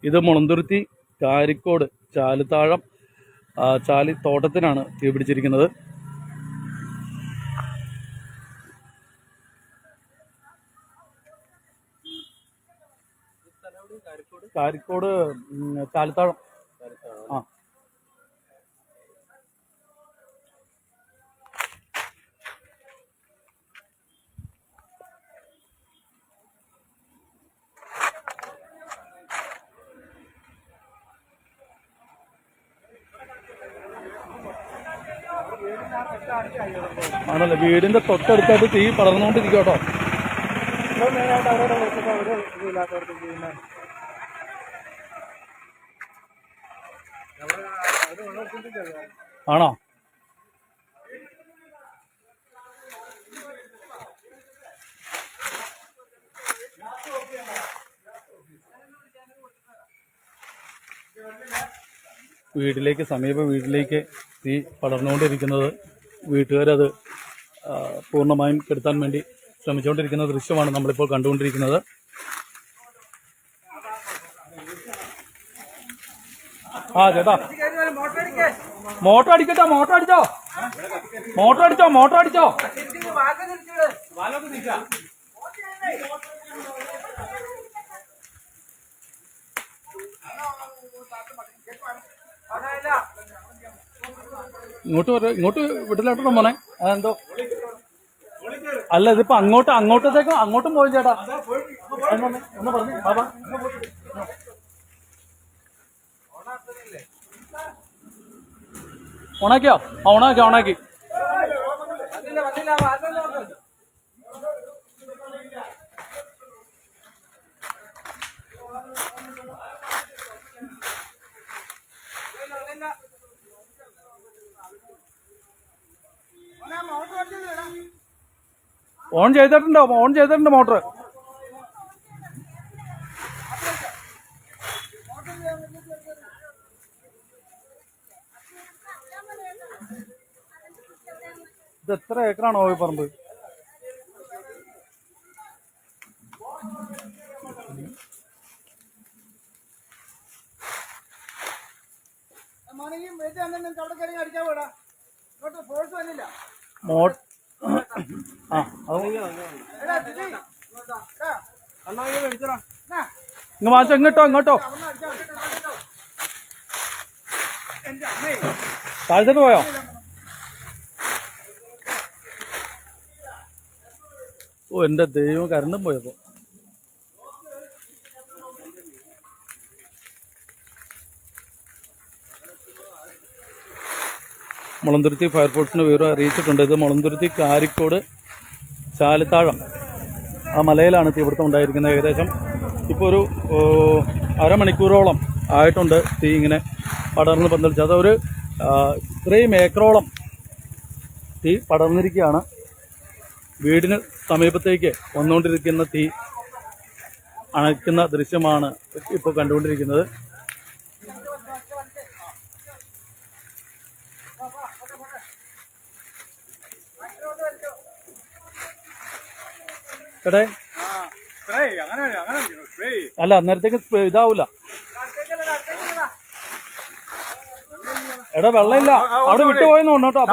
ഇത് മുളന്തുരുത്തി കാരിക്കോട് ചാലിത്താഴം ചാലി തോട്ടത്തിനാണ് തീ പിടിച്ചിരിക്കുന്നത്. കാരിക്കോട് ചാലിത്താഴം. ആ ആണല്ലേ, വീടിന്റെ തൊട്ടടുത്തായിട്ട് തീ പടർന്നുകൊണ്ടിരിക്കും കേട്ടോ. ആണോ? സമീപ വീട്ടിലേക്ക് തീ പടർന്നുകൊണ്ടിരിക്കുന്നത്, വീട്ടുകാരത് പൂർണ്ണമായും കെടുത്താൻ വേണ്ടി ശ്രമിച്ചുകൊണ്ടിരിക്കുന്ന ദൃശ്യമാണ് നമ്മളിപ്പോൾ കണ്ടുകൊണ്ടിരിക്കുന്നത്. ആ ചേട്ടാ, മോട്ടർ അടിക്കട്ടോ, മോട്ടർ അടിച്ചോ, മോട്ടർ അടിച്ചോ, മോട്ടർ അടിച്ചോ. ഇങ്ങോട്ട് വിട്ടിലോട്ടോ മോനെ. അതെന്തോ അല്ല, ഇതിപ്പോ അങ്ങോട്ടും പോയി ചേട്ടാ. ഒന്ന് പറഞ്ഞു ബാബാ. ഓണാക്കിയോ? ഓണാക്കി. ഓൺ ചെയ്തിട്ടുണ്ടോ മോട്ടർ? ഇത് എത്ര ഏക്കറാണോ ഈ പറമ്പ്? മാറ്റം ഇങ്ങോട്ടോ താഴ്ത്തിട്ട് പോയോ? ഓ എന്റെ ദൈവം, കരണ്ടും പോയപ്പോ. മുളന്തുരുത്തി ഫയർഫോഴ്സിന് വിവരം അറിയിച്ചിട്ടുണ്ട്. ഇത് മുളന്തുരുത്തി കാരിക്കോട് ചാലിത്താഴം ആ മലയിലാണ് തീപിടുത്തം ഉണ്ടായിരിക്കുന്നത്. ഏകദേശം ഇപ്പോൾ ഒരു അരമണിക്കൂറോളം ആയിട്ടുണ്ട് തീ ഇങ്ങനെ പടർന്ന് പന്തലിച്ച്. അതൊരു ഇത്രയും ഏക്കറോളം തീ പടർന്നിരിക്കുകയാണ്. വീടിന് സമീപത്തേക്ക് വന്നുകൊണ്ടിരിക്കുന്ന തീ അണയ്ക്കുന്ന ദൃശ്യമാണ് ഇപ്പോൾ കണ്ടുകൊണ്ടിരിക്കുന്നത്. അല്ല, അന്നേരത്തേക്ക് ഇതാവൂല. എടാ വെള്ളമില്ല, അവിടെ വിട്ടുപോയെന്ന് തോന്നുന്നു കേട്ടോ.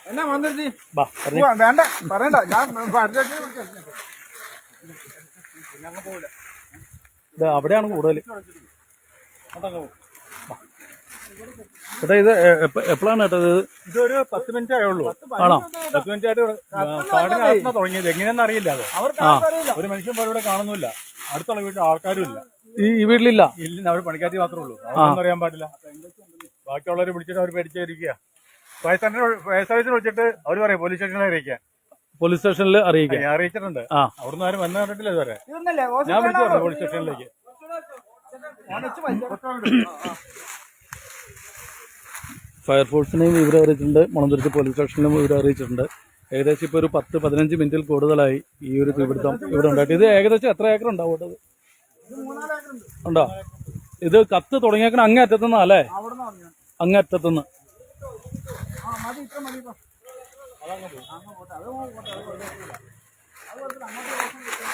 എന്നാ വന്നിരുത്തി വേണ്ട പറയണ്ട, ഞാൻ അവിടെയാണ് കൂടുതൽ. ചേട്ടാ ഇത് എപ്പോഴാണ് കേട്ടത്? ഇതൊരു 10 മിനിറ്റ് ആയുള്ളൂ. ആണോ? 10 മിനിറ്റ് ആയിട്ട് കാടിനകത്താണ് തുടങ്ങിയത്. എങ്ങനെയാണെന്ന് അറിയില്ല. അത് ഒരു മനുഷ്യൻ പോലും ഇവിടെ കാണുന്നില്ല. അടുത്തുള്ള വീട്ടിൽ ആൾക്കാരും ഇല്ല. ഈ വീട്ടിലില്ല? ഇല്ല, അവർ പണിക്കാറ്റി മാത്രമേ ഉള്ളൂ. അതൊന്നും അറിയാൻ പാടില്ല. ബാക്കിയുള്ളവരെ പിടിച്ചിട്ട് അവർ പേടിച്ചിരിക്കുക. ഫയർസർവീസിൽ വിളിച്ചിട്ട് അവർ പറയും പോലീസ് സ്റ്റേഷനിൽ അറിയിക്കാൻ. പോലീസ് സ്റ്റേഷനിൽ അറിയിച്ചിട്ടുണ്ട്. അവിടുന്ന് ആരും വന്നു കണ്ടിട്ടില്ല ഇതുവരെ. ഞാൻ വിളിച്ചു പറഞ്ഞു പോലീസ് സ്റ്റേഷനിലേക്ക്. ഫയർഫോഴ്സിനെയും വിവരം അറിയിച്ചിട്ടുണ്ട്, മുളന്തുരുത്തി പോലീസ് സ്റ്റേഷനിലും വിവരം അറിയിച്ചിട്ടുണ്ട്. ഏകദേശം ഇപ്പോൾ ഒരു 10-15 മിനിറ്റിൽ കൂടുതലായി ഈ ഒരു തീപിടുത്തം ഇവിടെ ഉണ്ടായിട്ട്. ഇത് ഏകദേശം എത്ര ഏക്കർ ഉണ്ടാവും? ഉണ്ടോ? ഇത് കത്ത് തുടങ്ങിയേക്കണ അങ്ങേ അറ്റത്തുനിന്നാ അല്ലേ? അവിടെ നിന്ന് പറഞ്ഞു അങ്ങേ അറ്റത്തുനിന്ന്. ആ മതി ഇത്ര മതി ഇപ്പൊ അങ്ങ് പോട്ടെ അത് പോട്ടെ അത് കുഴപ്പമില്ല അങ്ങോട്ട് ദിവസം കിട്ടും.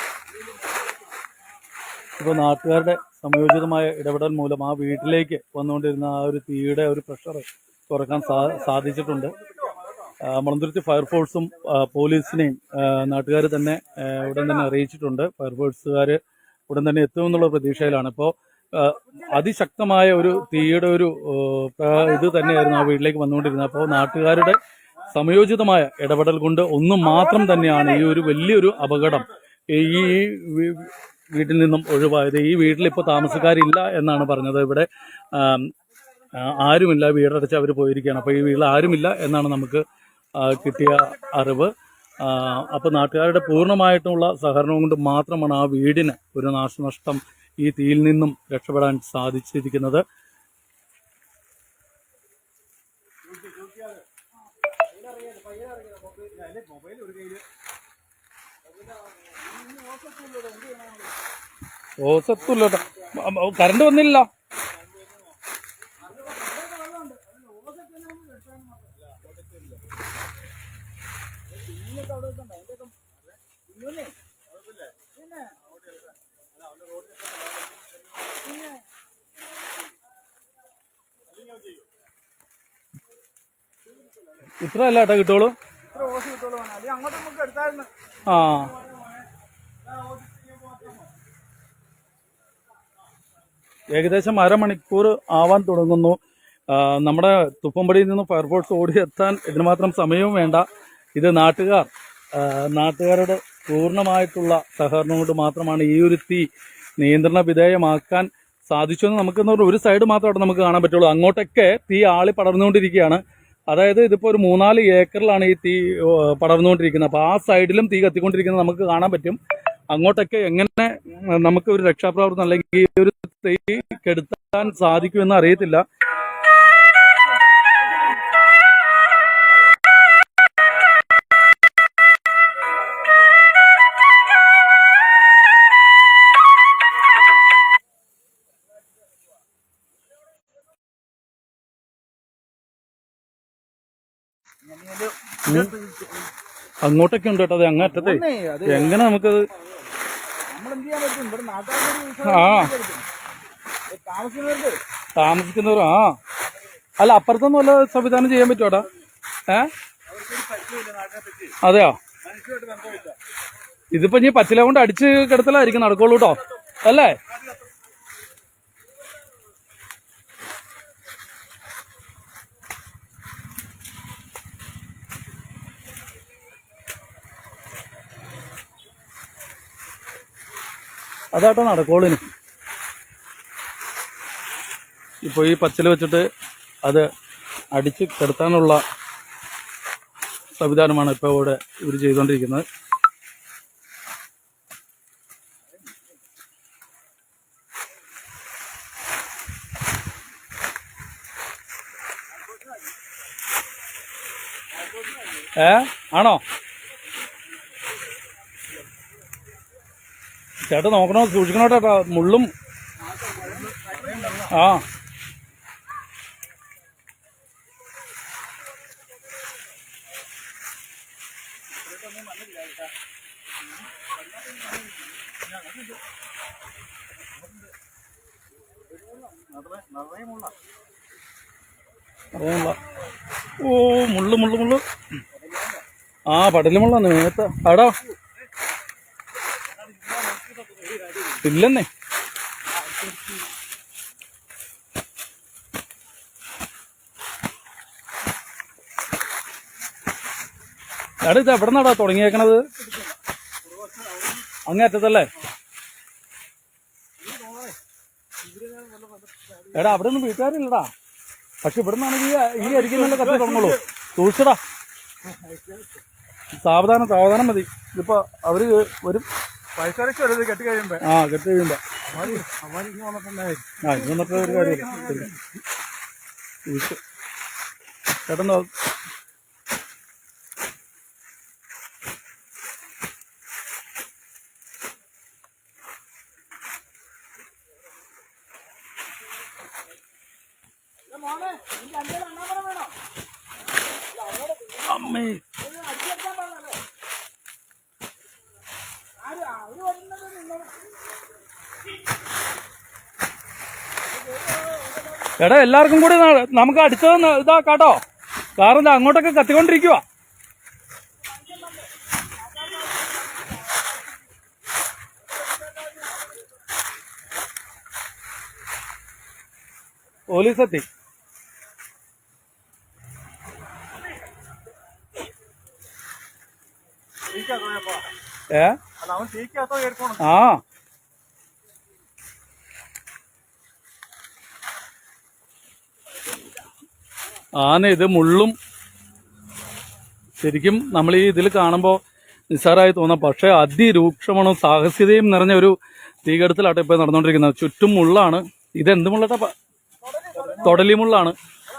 ഇപ്പോൾ നാട്ടുകാരുടെ സംയോജിതമായ ഇടപെടൽ മൂലം ആ വീട്ടിലേക്ക് വന്നുകൊണ്ടിരുന്ന ആ ഒരു തീയുടെ ഒരു പ്രഷർ കുറക്കാൻ സാധിച്ചിട്ടുണ്ട്. മളന്തുരുത്തി ഫയർഫോഴ്സും പോലീസിനെയും നാട്ടുകാർ തന്നെ ഉടൻ തന്നെ അറിയിച്ചിട്ടുണ്ട്. ഫയർഫോഴ്സുകാർ ഉടൻ തന്നെ എത്തുമെന്നുള്ള പ്രതീക്ഷയിലാണ്. ഇപ്പോൾ അതിശക്തമായ ഒരു തീയുടെ ഒരു ഇത് തന്നെയായിരുന്നു ആ വീട്ടിലേക്ക് വന്നുകൊണ്ടിരുന്നത്. അപ്പോൾ നാട്ടുകാരുടെ സംയോജിതമായ ഇടപെടൽ കൊണ്ട് ഒന്നും മാത്രം തന്നെയാണ് ഈ ഒരു വലിയൊരു അപകടം ഈ വീട്ടിൽ നിന്നും ഒഴിവായത്. ഈ വീട്ടിൽ ഇപ്പോൾ താമസക്കാരില്ല എന്നാണ് പറഞ്ഞത്. ഇവിടെ ആരുമില്ല, വീടടച്ച് അവർ പോയിരിക്കുകയാണ്. അപ്പോൾ ഈ വീട്ടിൽ ആരുമില്ല എന്നാണ് നമുക്ക് കിട്ടിയ അറിവ്. അപ്പോൾ നാട്ടുകാരുടെ പൂർണ്ണമായിട്ടുള്ള സഹകരണം കൊണ്ട് മാത്രമാണ് ആ വീടിന് ഒരു നാശനഷ്ടം ഈ തീയിൽ നിന്നും രക്ഷപ്പെടാൻ സാധിച്ചിരിക്കുന്നത്. ഓസത്തുല്ലോ, കറണ്ട് വന്നില്ല. ഇത്ര അല്ല ഏട്ടാ കിട്ടുള്ളൂ. അങ്ങോട്ട് നമുക്ക് എടുത്തായിരുന്നു. ആ ഏകദേശം അരമണിക്കൂർ ആവാൻ തുടങ്ങുന്നു. നമ്മുടെ തുപ്പമ്പടിയിൽ നിന്ന് ഫയർഫോഴ്സ് ഓടിയെത്താൻ ഇതിന് മാത്രം സമയവും വേണ്ട. ഇത് നാട്ടുകാരുടെ പൂർണ്ണമായിട്ടുള്ള സഹകരണം കൊണ്ട് മാത്രമാണ് ഈ ഒരു തീ നിയന്ത്രണ വിധേയമാക്കാൻ സാധിച്ചെന്ന് നമുക്കെന്ന് ഒരു സൈഡ് മാത്രമായിട്ട് നമുക്ക് കാണാൻ പറ്റുള്ളൂ. അങ്ങോട്ടൊക്കെ തീ ആളി പടർന്നുകൊണ്ടിരിക്കുകയാണ്. അതായത് ഇതിപ്പോൾ ഒരു 3-4 ഏക്കറിലാണ് ഈ തീ പടർന്നുകൊണ്ടിരിക്കുന്നത്. അപ്പോൾ ആ സൈഡിലും തീ കത്തിക്കൊണ്ടിരിക്കുന്നത് നമുക്ക് കാണാൻ പറ്റും. അങ്ങോട്ടൊക്കെ എങ്ങനെ നമുക്ക് ഒരു രക്ഷാപ്രവർത്തനം അല്ലെങ്കിൽ ഈ ഒരു തീ കെടുത്താൻ സാധിക്കുമെന്ന് അറിയത്തില്ല. അങ്ങോട്ടൊക്കെ ഉണ്ട് കേട്ടോ, അത് അങ്ങ് അറ്റത്തെ. എങ്ങനെ നമുക്കത് താമസിക്കുന്നവർ അല്ല അപ്പുറത്തൊന്നും വല്ല സംവിധാനം ചെയ്യാൻ പറ്റുമോടാ? അതെയോ? ഇതിപ്പോ ഇനി പച്ചില കൊണ്ട് അടിച്ച് കിടത്തലായിരിക്കും നടക്കുള്ളൂ കേട്ടോ, അല്ലേ? അതാട്ടോ നടക്കോളിന്. ഇപ്പോൾ ഈ പച്ചില വെച്ചിട്ട് അത് അടിച്ച് കിടത്താനുള്ള സംവിധാനമാണ് ഇപ്പോൾ ഇവിടെ ഇവർ ചെയ്തുകൊണ്ടിരിക്കുന്നത്. ആണോ ചേട്ടാ? നോക്കണോ, സൂക്ഷിക്കണോ ചേട്ടാ, മുള്ളും. ഓ മുള്ളു മുള്ളു മുള്ളു. പടല് മുള്ളാന്ന് നേരത്തെ. ആടാ ഇല്ലെന്നേ. എടാ ഇത് എവിടെ നിന്നാടാ തുടങ്ങിയേക്കണത്? അങ്ങേറ്റത്തല്ലേ? എടാ അവിടെ ഒന്നും വീട്ടുകാരില്ലടാ. പക്ഷെ ഇവിടെ നിന്നാണെങ്കിൽ ഈ അരികിൽ നല്ല കത്തി തുടങ്ങുള്ളൂ. സൂക്ഷിച്ചടാ, സാവധാനം മതി. ഇതിപ്പോ അവര് വരും. കെട്ടി കഴിയുമ്പോ കെട്ടി കഴിയുമ്പോ വന്നിട്ട് ഒരു കാര്യമില്ല. ചേട്ടൻ മോനെ നിന്റെ അഞ്ചേൽ അണ്ണാമറ വേണോ? അമ്മേ അടിച്ചു വെക്കാൻ പാടില്ലല്ലേ? അവര് വരുന്നത് നിന്നോട് എടാ എല്ലാവർക്കും കൂടി നമുക്ക് അടിച്ചത് ഇതാക്കാട്ടോ. കാരണം ഇത് അങ്ങോട്ടൊക്കെ കത്തിക്കൊണ്ടിരിക്കുക. പോലീസ് എത്തി. അല്ല അവൻ തീക്കകത്തോ എടുക്കണം. ആ ആന ഇത് മുള്ളും ശരിക്കും നമ്മൾ ഈ ഇതിൽ കാണുമ്പോൾ നിസ്സാരമായി തോന്നാം. പക്ഷേ അതിരൂക്ഷമാണ്, സാഹസികതയും നിറഞ്ഞ ഒരു തീകെടുത്തലാട്ടെ ഇപ്പോൾ നടന്നുകൊണ്ടിരിക്കുന്നത്. ചുറ്റും മുള്ളാണ്. ഇതെന്ത് മുള്ളട്ടാ? തൊടലി മുള്ളാണ്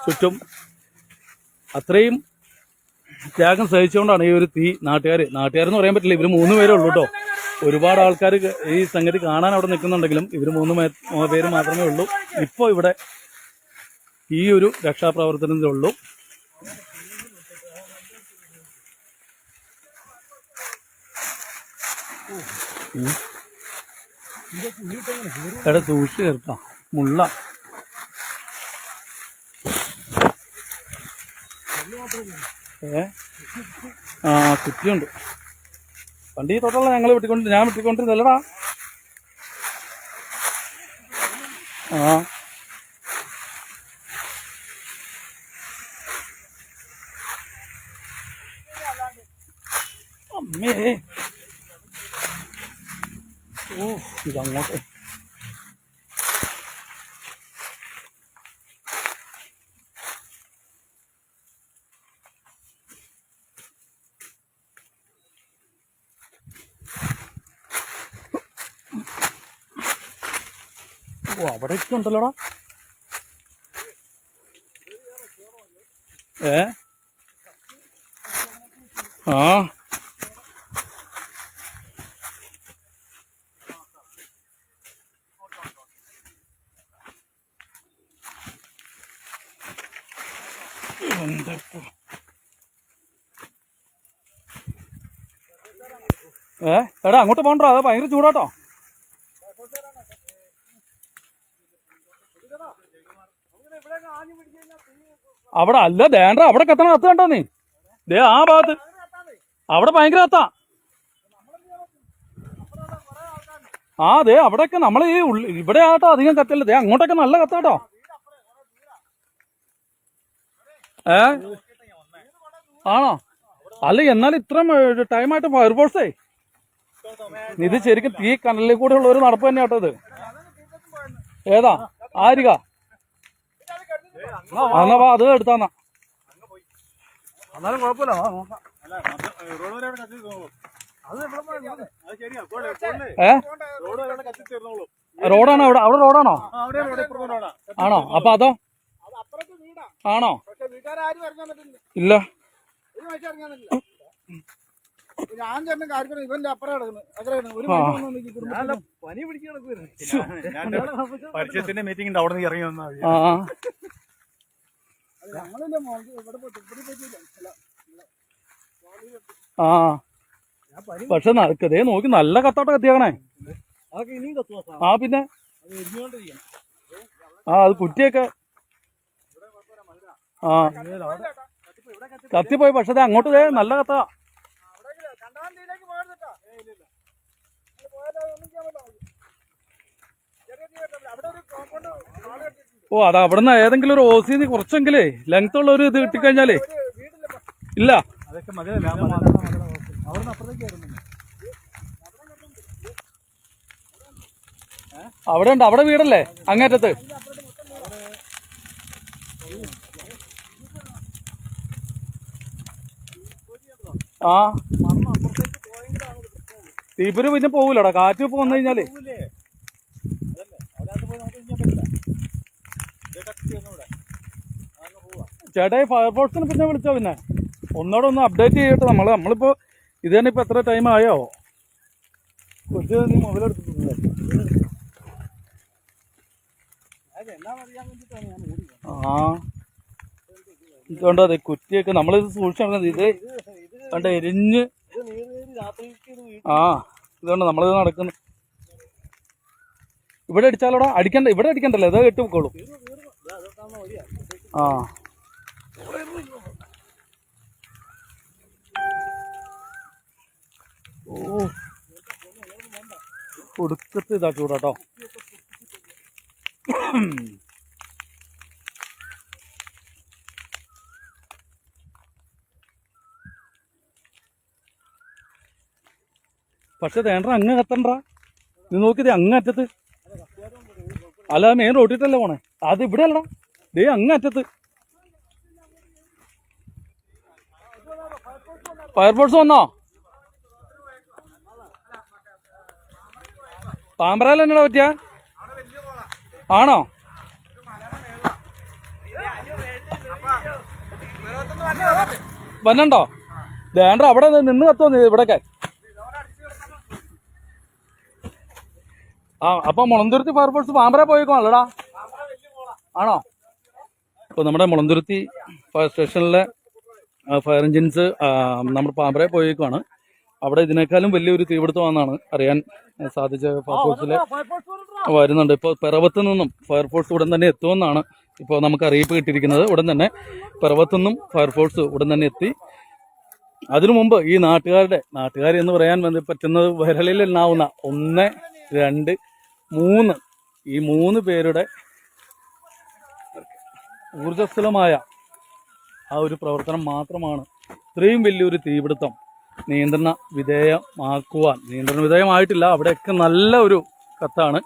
ചുറ്റും. അത്രയും ത്യാഗം സഹിച്ചുകൊണ്ടാണ് ഈ ഒരു തീ നാട്ടുകാരെന്ന് പറയാൻ പറ്റില്ല. ഇവർ 3 പേരേ ഉള്ളൂ കേട്ടോ. ഒരുപാട് ആൾക്കാർ ഈ സംഗതി കാണാൻ അവിടെ നിൽക്കുന്നുണ്ടെങ്കിലും ഇവർ 3 പേര് മാത്രമേ ഉള്ളൂ ഇപ്പോൾ ഇവിടെ ഈ ഒരു രക്ഷാപ്രവർത്തനത്തിലുള്ളൂ. എടാ സൂക്ഷിച്ച് കേൾക്കാം, മുള്ള. ആ കുറ്റിയുണ്ട്. വണ്ടി തൊട്ടുള്ള ഞാൻ വെട്ടിക്കൊണ്ടിരുന്നല്ലടാ. ആ അമ്മേ, ഓ ഇതങ്ങോട്ട്. ഓ അവിടെയൊക്കെ ഉണ്ടല്ലോടാ. ആ എടാ അങ്ങോട്ട് പോകണ്ടോ, അത് ഭയങ്കര ചൂടാട്ടോ. അവിടെ അല്ല ദേണ്ട, അവിടെ കത്തണ കത്ത് കണ്ടോ നീ? ദേ ആ ഭാഗത്ത് അവിടെ ഭയങ്കര കത്താ. ആ ദേ അവിടെയൊക്കെ നമ്മൾ ഈ ഇവിടെ ആട്ടോ അധികം കത്തല്ല. ദേ അങ്ങോട്ടൊക്കെ നല്ല കത്താട്ടോ. ആണോ? അല്ല എന്നാലും ഇത്രയും ടൈമായിട്ട് ഫയർഫോഴ്സേ ഇത് ശരിക്കും തീ കനലിൽ കൂടെ ഉള്ള ഒരു നടപ്പ് തന്നെ കേട്ടോ ഇത്. ഏതാ ആരിക? എന്നാ അത് എടുത്താന്നാ. എന്നാലും കുഴപ്പമില്ല. റോഡാണോ അവിടെ റോഡാണോ? ആണോ? അപ്പൊ അതോ? ആണോ? ഇല്ല. ഞാൻ ചേട്ടൻ കാര്യം ഇവന്റെ അപ്പുറം പനി പിടിക്കുന്ന പരിചയത്തിന്റെ മീറ്റിംഗ് ഉണ്ട്, അവിടെ നിന്ന് ഇറങ്ങി വന്നാൽ ആ. പക്ഷെ ദേ നോക്കി നല്ല കത്തോട്ട കത്തിയാക്കണേ. ആ പിന്നെ ആ അത് കുറ്റിയൊക്കെ ആ കത്തിപ്പോയി. പക്ഷെ അത് അങ്ങോട്ട് ദേ നല്ല കത്താ. ഓ അത് അവിടുന്ന് ഏതെങ്കിലും ഒരു ഓസിന്ന് കുറച്ചെങ്കിലേ ലെങ്ത് ഉള്ള ഒരു ഇത് കിട്ടിക്കഴിഞ്ഞാലേ ഇല്ല. അതൊക്കെ മതിയല്ല. അവിടെ ഉണ്ട്, അവിടെ വീടല്ലേ അങ്ങേറ്റത്ത്. ആ തീപ്പൊരി പിന്നെ പോകൂലടാ, കാറ്റ് ഇപ്പൊ വന്നു കഴിഞ്ഞാലേ. ചേട്ടാ ഫയർഫോഴ്സിന് പിന്നെ വിളിച്ചോ? പിന്നെ ഒന്നോടെ ഒന്ന് അപ്ഡേറ്റ് ചെയ്യട്ടെ നമ്മളിപ്പോ ഇത് തന്നെ ഇപ്പൊ എത്ര ടൈം ആയോ? കൊച്ചു നീ മൊബൈൽ എടുത്തിട്ടില്ലേ? ആ ഇതുകൊണ്ടോ അതെ കുറ്റിയൊക്കെ നമ്മളിത് സൂക്ഷിച്ചാൽ ഇത് കണ്ട എരിഞ്ഞ് ആ ഇതുകൊണ്ട് നമ്മളിത് നടക്കുന്നു. ഇവിടെ അടിച്ചാലോടാ അടിക്കണ്ട, ഇവിടെ അടിക്കണ്ടല്ലോ, ഇതാ കെട്ടി വെക്കോളൂ. ആ ഓ കൊടുക്കത്ത് ഇതാക്കി വിടാട്ടോ. പക്ഷെ തേണ്ട അങ്ങ് കത്തണ്ട, നീ നോക്കിയത് അങ്ങ് അറ്റത്ത് അല്ല, മെയിൻ റോട്ടിട്ടല്ലേ പോണേ, അത് ഇവിടെ അല്ലടാ, ദേ അങ്ങ് അറ്റത്ത്. ഫയർഫോഴ്സ് വന്നോ? പാമ്പറയിൽ എന്നടാ പറ്റിയ ആണോ? വന്നണ്ടോ? ദേണ്ട അവിടെ നിന്ന് കത്തോ ഇവിടൊക്കെ. ആ അപ്പൊ മുളന്തുരുത്തി ഫയർഫോഴ്സ് പാമ്പറ പോയേക്കോളടാ, ആണോ? ഇപ്പൊ നമ്മുടെ മുളന്തുരുത്തി ഫയർ സ്റ്റേഷനിലെ ഫയർ എഞ്ചിൻസ് നമ്മുടെ പാമ്പറ പോയേക്കുവാണ്. അവിടെ ഇതിനേക്കാളും വലിയൊരു തീപിടുത്തമാണെന്നാണ് അറിയാൻ സാധിച്ച. ഫയർഫോഴ്സില് വരുന്നുണ്ട്. ഇപ്പോൾ പിറവത്ത് നിന്നും ഫയർഫോഴ്സ് ഉടൻ തന്നെ എത്തുമെന്നാണ് ഇപ്പോൾ നമുക്ക് അറിയിപ്പ് കിട്ടിയിരിക്കുന്നത്. ഉടൻ തന്നെ പിറവത്തു നിന്നും ഫയർഫോഴ്സ് ഉടൻ തന്നെ എത്തി. അതിനു മുമ്പ് ഈ നാട്ടുകാർ എന്ന് പറയാൻ പറ്റുന്നത് വിരലിൽ എണ്ണാവുന്ന 1, 2, 3 ഈ 3 പേരുടെ ഊർജ്ജസ്വലമായ ആ ഒരു പ്രവർത്തനം മാത്രമാണ് ഇത്രയും വലിയൊരു തീപിടുത്തം നിയന്ത്രണ വിധേയമായിട്ടില്ല. അവിടെയൊക്കെ നല്ല ഒരു കത്താണ്.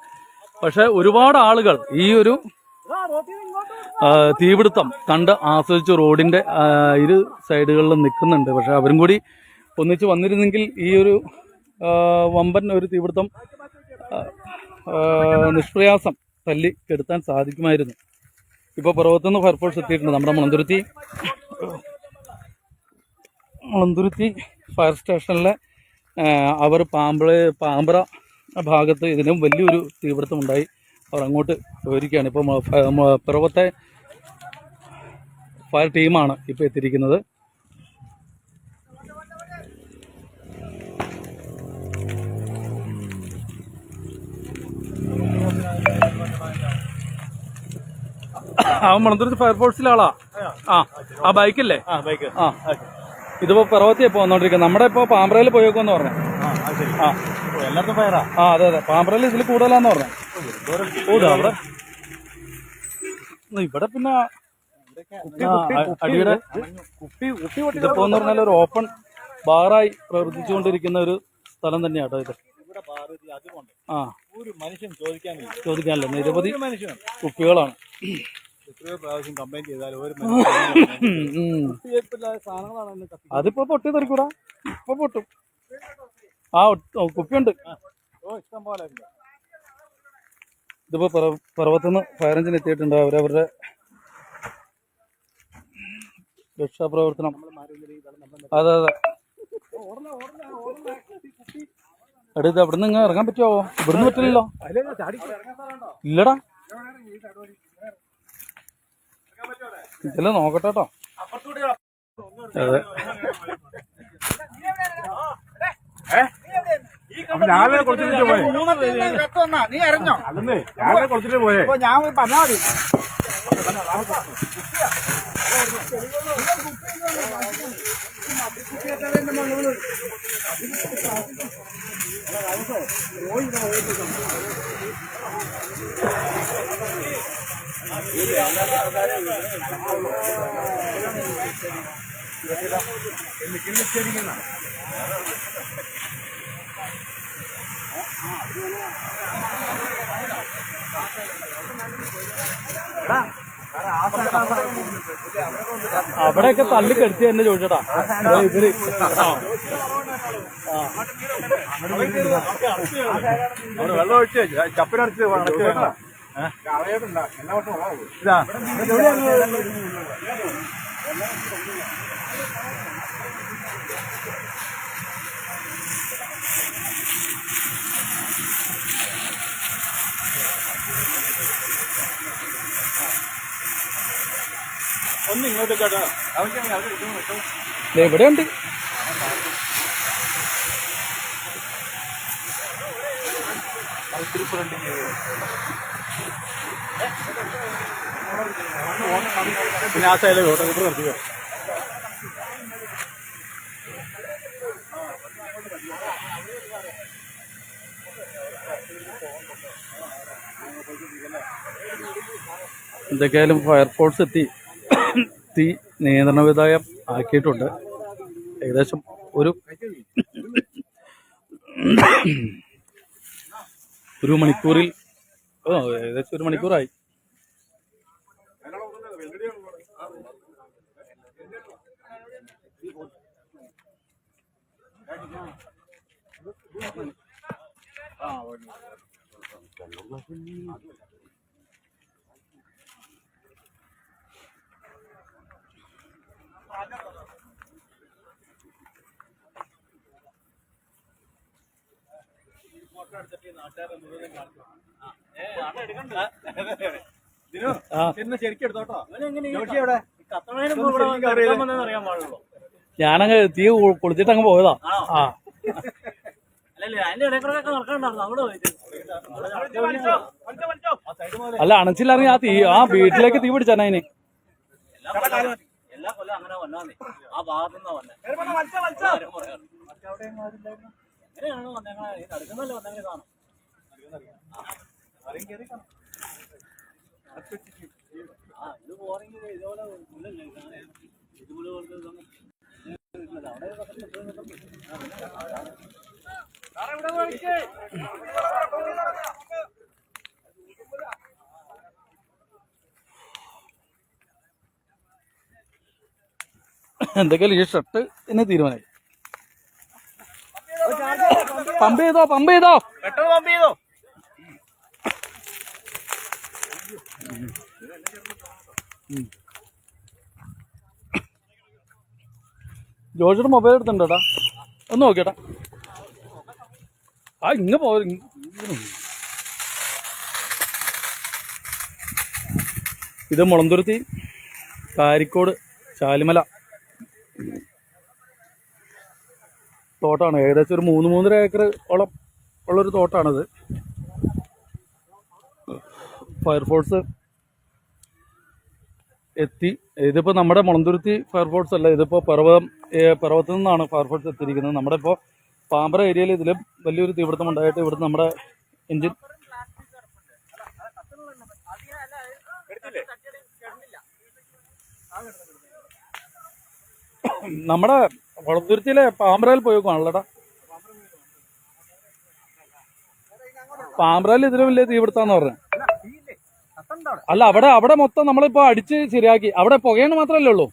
പക്ഷെ ഒരുപാട് ആളുകൾ ഈ ഒരു തീപിടുത്തം കണ്ട് ആസ്വദിച്ച് റോഡിന്റെ ഇരു സൈഡുകളിലും നിൽക്കുന്നുണ്ട്. പക്ഷെ അവരും കൂടി ഒന്നിച്ച് വന്നിരുന്നെങ്കിൽ ഈ ഒരു വമ്പൻ ഒരു തീപിടുത്തം നിഷ്പ്രയാസം തല്ലി കെടുത്താൻ സാധിക്കുമായിരുന്നു. ഇപ്പോൾ പിറവത്തുനിന്ന് ഫയർഫോഴ്സ് എത്തിയിട്ടുണ്ട്. നമ്മുടെ മുളന്തുരുത്തി ഫയർ സ്റ്റേഷനിലെ അവർ പാമ്പ്ര ഭാഗത്ത് ഇതിനും വലിയൊരു തീപിടുത്തം ഉണ്ടായി. അവർ അങ്ങോട്ട് പോയിരിക്കുകയാണ്. ഇപ്പോൾ പിറവത്തെ ഫയർ ടീമാണ് ഇപ്പോൾ എത്തിയിരിക്കുന്നത്. അവൻ മുളന്തുരുത്തി ഫയർഫോഴ്സിലെ ആളാ. ആ ബൈക്കല്ലേ? ആ ഇതിപ്പോ പിറവത്തി ഇപ്പൊ വന്നോണ്ടിരിക്കുന്നത്. നമ്മുടെ ഇപ്പൊ പാമ്പ്രയിൽ പോയേക്കോന്ന് പറഞ്ഞു. എല്ലായിടത്തും ഫയറാ? അതെ പാമ്പ്രയിൽ ഇതിൽ കൂടുതലാന്ന് പറഞ്ഞു. അവിടെ ഇവിടെ പിന്നെ അടിയുടെ ഇതിപ്പോ എന്ന് പറഞ്ഞാൽ ഒരു ഓപ്പൺ ബാറായി പ്രവർത്തിച്ചുകൊണ്ടിരിക്കുന്ന ഒരു സ്ഥലം തന്നെയാട്ടോ ഇത്. ഒരു മനുഷ്യൻ ചോദിക്കാനില്ല, നിരവധി കുപ്പികളാണ്. കംപ്ലൈന്റ് ചെയ്താൽ അതിപ്പോ പൊട്ടി തെറിക്കൂടാ, ഇപ്പൊ പൊട്ടും. ആ കുപ്പിയുണ്ട് ഇഷ്ടം പോലെ. ഇതിപ്പോ പിറവത്തുനിന്ന് ഫയർ എഞ്ചിൻ എത്തിയിട്ടുണ്ട്. അവരവരുടെ രക്ഷാപ്രവർത്തനം. അതെ അടുത്ത് അവിടുന്ന് ഇങ്ങനെ ഇറങ്ങാൻ പറ്റുമോ? ഇവിടുന്ന് പറ്റില്ലല്ലോ. ഇല്ലടാ, ഇതെല്ലാം നോക്കട്ടെ കേട്ടോ. അതെ രാവിലെ കൊടുത്തിട്ട് പോയെ. നീ അറിഞ്ഞോ? അല്ലെന്നേ രാവിലെ കൊടുത്തിട്ട് പോയേ. ഞാൻ പറഞ്ഞാൽ മതി. അവിടെയൊക്കെ തള്ളി കെടുത്തി തന്നെ ചോദിച്ചടാ ഇവര്. വെള്ളം ഒഴിച്ച് ചപ്പിനടിച്ച് ഇതാ ഒന്ന് ഇങ്ങോട്ട് കേട്ടോ. ദേ ഇവിടെ ഉണ്ട്. പിന്നെ ആ സൈഡിൽ ഓട്ടോഗ്രാഫർ നിർത്തിക്കോ. എന്തൊക്കെയായാലും ഫയർഫോഴ്സ് എത്തി തീ നിയന്ത്രണ വിധേയം ആക്കിയിട്ടുണ്ട്. ഏകദേശം ഒരു മണിക്കൂറിൽ ഏകദേശം ഒരു മണിക്കൂറായി. ശരിക്കും എടുത്തോട്ടോ. ഞാനങ്ങ് തീ കൊളുത്തിട്ട് അങ്ങ് പോയതാ. ആ അല്ല അണച്ചില്ലായിരുന്നെങ്കിൽ ആ വീട്ടിലേക്ക് തീ പിടിച്ചാണ് അതിന്. എല്ലാ കൊല്ലം അങ്ങനെ വന്നാന്നേ ആ ഭാഗത്തുനിന്നാ വന്നെ. എങ്ങനെയാണ് വന്നേങ്ങളെ നടക്കുന്നല്ലേ വന്നെങ്കിൽ കാണും. ഇത് പോരെങ്കിൽ ഇതുപോലെ ഇല്ലല്ലേ ഇതുപോലെ എന്തൊക്കെയാലും ഈ ഷർട്ട് എന്നെ തീരുമാനമായി. പമ്പ് ചെയ്തോ പെട്ടെന്ന് പമ്പ് ചെയ്തോ. ജോർജിയുടെ മൊബൈൽ എടുത്തിട്ടുണ്ടോടാ, ഒന്ന് നോക്കിയേട്ടാ. ഇങ്ങ പോ. ഇത് മുളന്തുരുത്തി കാരിക്കോട് ചാലിമല തോട്ടാണ്. ഏകദേശം ഒരു 3-3.5 ഏക്കർ ഓളം ഉള്ളൊരു തോട്ടാണിത്. ഫയർഫോഴ്സ് എത്തി. ഇതിപ്പോൾ നമ്മുടെ മുളന്തുരുത്തി ഫയർഫോഴ്സ് അല്ല, ഇതിപ്പോൾ പർവ്വതത്തിൽ നിന്നാണ് ഫയർഫോഴ്സ് എത്തിയിരിക്കുന്നത്. നമ്മുടെ ഇപ്പോൾ പാമ്പ്ര ഏരിയയിൽ ഇതിലും വലിയൊരു തീപിടുത്തം ഉണ്ടായിട്ട് ഇവിടുന്ന് നമ്മുടെ എഞ്ചിൻ നമ്മുടെ മുളന്തുരുത്തിയിലെ പാമ്പ്രയിൽ പോയേക്കുവാണല്ലോടാ. പാമ്പ്രയിൽ ഇതിലും വലിയ തീപിടുത്താന്ന് പറഞ്ഞു. അല്ല അവിടെ മൊത്തം നമ്മളിപ്പോ അടിച്ച് ശരിയാക്കി. അവിടെ പുകയെന്ന് മാത്രല്ലേ ഉള്ളൂ.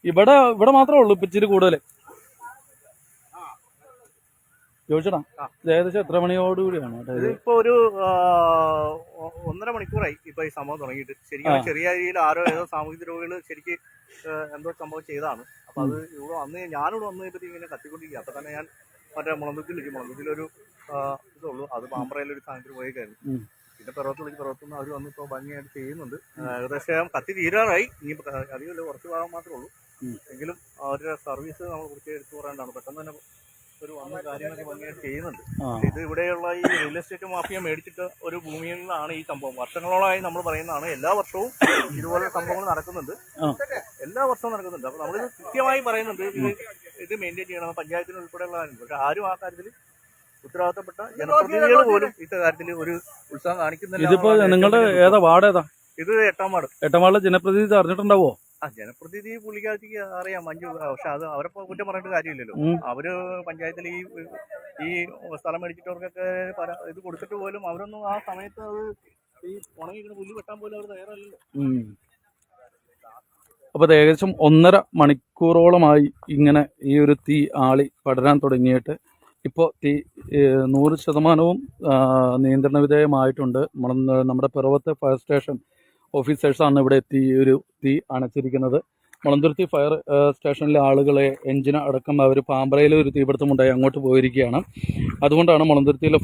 ഇവിടെ മാത്രമേ ഉള്ളൂ ഇപ്പൊ ഇച്ചിരി കൂടുതൽ. ചോദിച്ചടാ ഏകദേശം എത്ര മണിയോടുകൂടിയാണ്? ഇതിപ്പോ ഒരു 1.5 മണിക്കൂറായി ഇപ്പൊ ഈ സംഭവം തുടങ്ങിയിട്ട്. ശരിക്കും ചെറിയ രീതിയിൽ ആരോ ഏതോ സാമൂഹിക രോഗികൾ ശരിക്ക് എന്തോ സംഭവം ചെയ്തതാണ്. അപ്പൊ അത് ഇവിടെ വന്ന് ഞാനിവിടെ വന്ന് ഇപ്പത്തി ഇങ്ങനെ കത്തിക്കൊണ്ടിരിക്കുക. അപ്പൊ തന്നെ ഞാൻ മറ്റേ മുളന്തുരുത്തിലൊരു ഇതുള്ളൂ, അത് പാമ്പ്രയിലൊരു സാധനത്തിൽ പോയേക്കായിരുന്നു. പിന്നെ പിറവത്തുനിന്ന് അവർ വന്ന് ഇപ്പോൾ ഭംഗിയായിട്ട് ചെയ്യുന്നുണ്ട്. ഏകദേശം കത്തി തീരാറായി. ഇനി അറിയില്ല, കുറച്ച് ഭാഗം മാത്രമേ ഉള്ളൂ. എങ്കിലും അവരുടെ സർവീസ് നമ്മൾ കുറിച്ച് എടുത്തു പറയേണ്ടതാണ്. പെട്ടെന്ന് തന്നെ ഒരു വന്ന കാര്യങ്ങളൊക്കെ ഭംഗിയായിട്ട് ചെയ്യുന്നുണ്ട്. ഇത് ഇവിടെയുള്ള ഈ റിയൽ എസ്റ്റേറ്റ് മാഫിയ മേടിച്ചിട്ട് ഒരു ഭൂമിയിലാണ് ഈ സംഭവം. വർഷങ്ങളോളമായി നമ്മൾ പറയുന്നതാണ്, എല്ലാ വർഷവും ഇതുപോലെ സംഭവങ്ങൾ നടക്കുന്നുണ്ട്. എല്ലാ വർഷവും നടക്കുന്നുണ്ട്. അപ്പൊ നമ്മളിത് കൃത്യമായി പറയുന്നുണ്ട്, ഇത് മെയിൻറ്റെയിൻ ചെയ്യണം. പഞ്ചായത്തിന് ഉൾപ്പെടെയുള്ള കാര്യം. പക്ഷെ ആരും ആ കാര്യത്തിൽ ഉത്തരവാദിത്തപ്പെട്ട ജനപ്രതിനിധികൾ പോലും ഇക്കാര്യത്തിൽ ഒരു ഉത്സാഹം കാണിക്കുന്നില്ല. ഇതിപ്പോ നിങ്ങളുടെ ഏതാ വാർഡ് ഏതാ? ഇത് 8ാം വാർഡ്. 8ാം വാർഡിലെ ജനപ്രതിനിധി അറിഞ്ഞിട്ടുണ്ടാവോ? ജനപ്രതിനിധി പുള്ളിക്കാർക്ക് അറിയാം, മഞ്ജു. പക്ഷെ അത് അവരെ കുറ്റം പറഞ്ഞിട്ട് കാര്യമില്ലല്ലോ. അവര് പഞ്ചായത്തിൽ ഈ സ്ഥലം മേടിച്ചിട്ടവർക്കൊക്കെ ഇത് കൊടുത്തിട്ട് പോലും അവരൊന്നും ആ സമയത്ത് അത് ഈ ഉണങ്ങിക്കുന്ന പുല്ല് വെട്ടാൻ പോലും അവർ തയ്യാറല്ലല്ലോ. അപ്പൊ ഏകദേശം 1.5 മണിക്കൂറോളമായി ഇങ്ങനെ ഈ ഒരു തീ ആളി പടരാൻ തുടങ്ങിയിട്ട്. ഇപ്പോൾ തീ 100% നിയന്ത്രണ വിധേയമായിട്ടുണ്ട്. നമ്മുടെ പിറവത്തെ ഫയർ സ്റ്റേഷൻ ഓഫീസേഴ്സാണ് ഇവിടെ എത്തി ഈ ഒരു തീ അണച്ചിരിക്കുന്നത്. മുളന്തുരുത്തി ഫയർ സ്റ്റേഷനിലെ ആളുകളെ എഞ്ചിന് അടക്കം അവർ പാമ്പ്രയിൽ ഒരു തീപിടുത്തമുണ്ടായി അങ്ങോട്ട് പോയിരിക്കുകയാണ്. അതുകൊണ്ടാണ് മുളന്തുരുത്തിയിലെ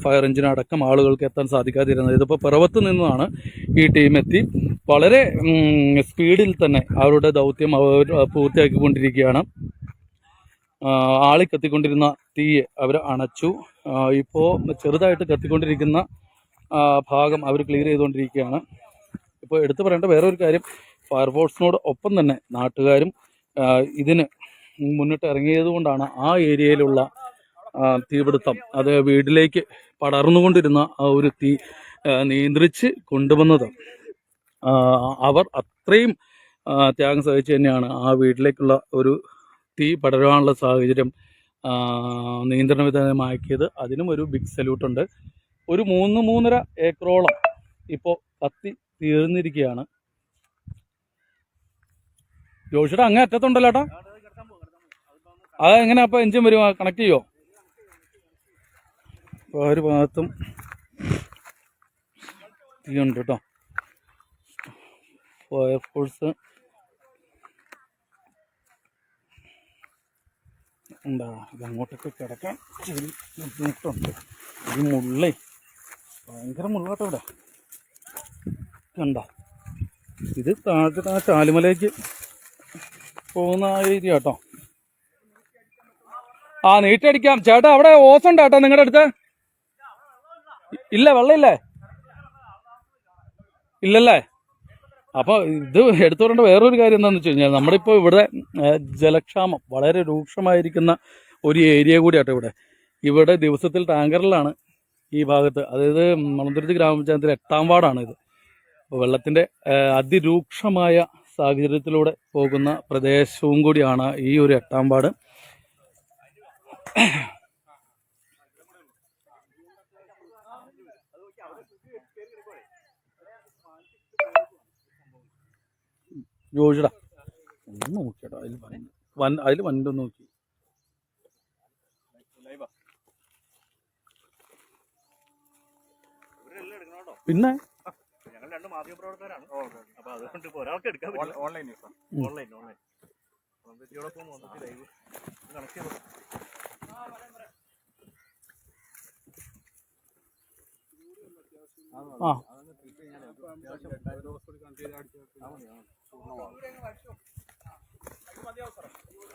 ഫയർ എഞ്ചിന് അടക്കം ആളുകൾക്ക് എത്താൻ സാധിക്കാതിരുന്നത്. ഇതിപ്പോൾ പിറവത്ത് നിന്നാണ് ഈ ടീം എത്തി വളരെ സ്പീഡിൽ തന്നെ അവരുടെ ദൗത്യം അവർ പൂർത്തിയാക്കിക്കൊണ്ടിരിക്കുകയാണ്. കത്തിക്കൊണ്ടിരുന്ന തീ അവർ അണച്ചു. ഇപ്പോൾ ചെറുതായിട്ട് കത്തിക്കൊണ്ടിരിക്കുന്ന ഭാഗം അവർ ക്ലിയർ ചെയ്തുകൊണ്ടിരിക്കുകയാണ്. ഇപ്പോൾ എടുത്തു പറയേണ്ട വേറൊരു കാര്യം, ഫയർഫോഴ്സിനോട് ഒപ്പം തന്നെ നാട്ടുകാരും ഇതിന് മുന്നിട്ട് ഇറങ്ങിയത് കൊണ്ടാണ് ആ ഏരിയയിലുള്ള തീപിടുത്തം അത് വീട്ടിലേക്ക് പടർന്നുകൊണ്ടിരുന്ന ആ ഒരു തീ നിയന്ത്രിച്ച് കൊണ്ടുവന്നത്. അവർ അത്രയും ത്യാഗം സഹിച്ച് തന്നെയാണ് ആ വീട്ടിലേക്കുള്ള ഒരു തീ പടരാനുള്ള സാഹചര്യം നിയന്ത്രണ വിധേയമാക്കിയത്. അതിനും ഒരു ബിഗ് സല്യൂട്ടുണ്ട്. ഒരു 3-3.5 ഏക്കറോളം ഇപ്പോൾ കത്തി തീർന്നിരിക്കുകയാണ്. ജോഷിയുടെ അങ്ങേ അറ്റത്തുണ്ടല്ലോ ഏട്ടാ, അതെങ്ങനെ അപ്പോൾ എഞ്ചിൻ വരും, കണക്ട് ചെയ്യുമോ? അപ്പോൾ ഒരു ഭാഗത്തും തീയുണ്ട് കേട്ടോ. ഫയർഫോഴ്സ് എന്താ ഇതങ്ങോട്ടൊക്കെ കിടക്കാൻ ചെറിയ ബുദ്ധിമുട്ടുണ്ട്. ഈ മുള്ളേ ഭയങ്കര മുള്ളാട്ടോ ഇവിടെ കണ്ടോ. ഇത് താഴത്തെ ആ ചാലുമലയ്ക്ക് പോകുന്ന ആ ഏരിയ കേട്ടോ. നീട്ടടിക്കാം ചേട്ടാ. അവിടെ ഓസ് ഉണ്ടോ കേട്ടോ നിങ്ങളുടെ അടുത്ത്? ഇല്ല, വെള്ളമില്ലേ? ഇല്ലല്ലേ? അപ്പോൾ ഇത് എടുത്തു പറയേണ്ട വേറൊരു കാര്യം എന്താണെന്ന് വെച്ച് കഴിഞ്ഞാൽ, നമ്മുടെ ഇപ്പോൾ ഇവിടെ ജലക്ഷാമം വളരെ രൂക്ഷമായിരിക്കുന്ന ഒരു ഏരിയ കൂടിയാട്ടോ ഇവിടെ ദിവസത്തിൽ ടാങ്കറിലാണ് ഈ ഭാഗത്ത്, അതായത് മുളന്തുരുത്തി ഗ്രാമപഞ്ചായത്തിലെ 8ാം വാർഡാണ് ഇത്. അപ്പോൾ വെള്ളത്തിൻ്റെ അതിരൂക്ഷമായ സാഹചര്യത്തിലൂടെ പോകുന്ന പ്രദേശവും കൂടിയാണ് ഈ ഒരു 8ാം വാർഡ്. ജോഷിടാ ഒന്ന് നോക്കിയാട്ടോ, അതിൽ വണ്ടി നോക്കി. പിന്നെ ഞങ്ങൾ 2 മാധ്യമപ്രവർത്തകരാണ്. അപ്പൊ അതുകൊണ്ട് ഒരാൾക്ക് എടുക്കാൻ ഓൺലൈൻ ലൈവ് കണക്ട് ചെയ്തു.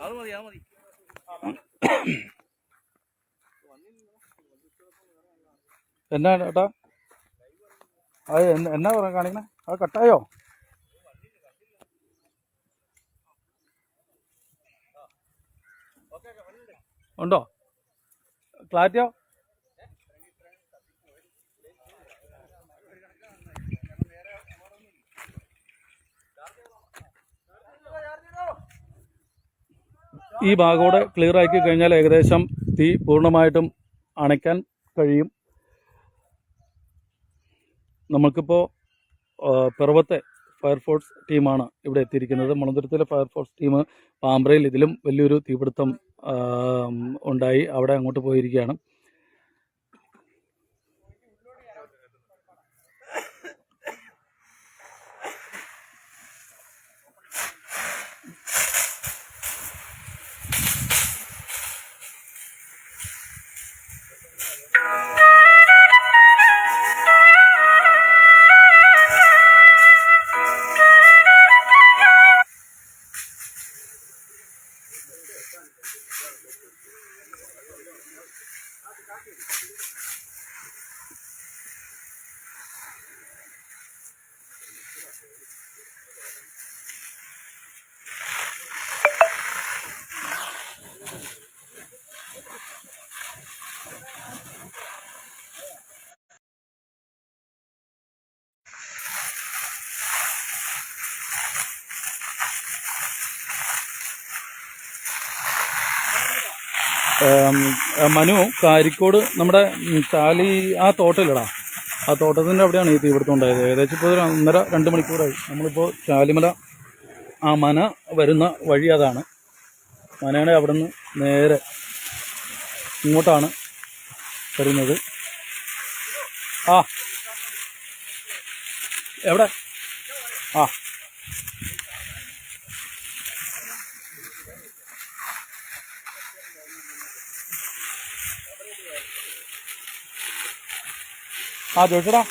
അത് മതി. എന്നാ ഏട്ടാ അത് എന്നാ പറയാ കാണിക്കണേ? അത് കട്ടായോ? ഉണ്ടോ ക്ലാരിറ്റിയോ? ഈ ഭാഗം ക്ലിയർ ആക്കി കഴിഞ്ഞാൽ ഏകദേശം തീ പൂർണ്ണമായിട്ടും അണയ്ക്കാൻ കഴിയും. നമുക്കിപ്പോൾ പിറവത്തെ ഫയർഫോഴ്സ് ടീമാണ് ഇവിടെ എത്തിയിരിക്കുന്നത്. മുളന്തുരുത്തിയിലെ ഫയർഫോഴ്സ് ടീം പാമ്പ്രയിൽ ഇതിലും വലിയൊരു തീപിടുത്തം ഉണ്ടായി, അവിടെ അങ്ങോട്ട് പോയിരിക്കുകയാണ്. മനു, കാരിക്കോട് നമ്മുടെ ചാലി ആ തോട്ടമില്ലടാ, ആ തോട്ടത്തിൻ്റെ അവിടെയാണ് ഈ തീപിടുത്തം ഉണ്ടായത്. ഏകദേശം ഇപ്പോൾ 1.5-2 മണിക്കൂറായി. നമ്മളിപ്പോൾ ചാലിമല ആ മന വരുന്ന വഴി അതാണ്. മനയുടെ അവിടെ നിന്ന് നേരെ ഇങ്ങോട്ടാണ് വരുന്നത്. എവിടെ ആ ചോദിച്ചടാ.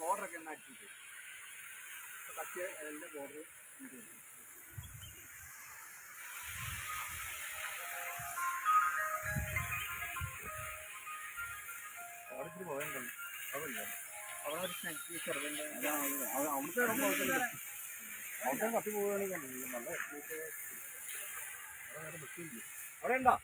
ബോർഡറൊക്കെ എണ്ണ അടിച്ചിട്ട് കത്തിയ എല്ലാ ബോർഡർ അവിടെ ഒരു സ്നാക്ക് ചെറുതിൻ്റെ അവിടുത്തെ അവിടെ കത്തി പോവുകയാണെങ്കിൽ നല്ല അവിടെ ഉണ്ടോ?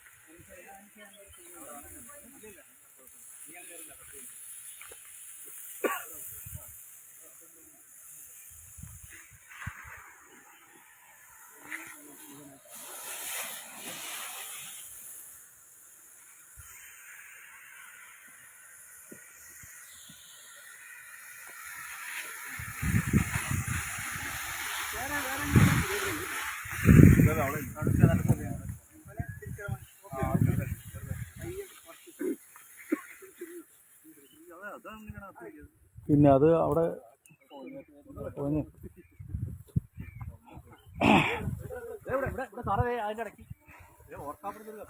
പിന്നെ അത് അവിടെ പോയി. സാറേ അതിൻ്റെ ഇടയ്ക്ക് ഓർക്കാപ്പെടുന്നത്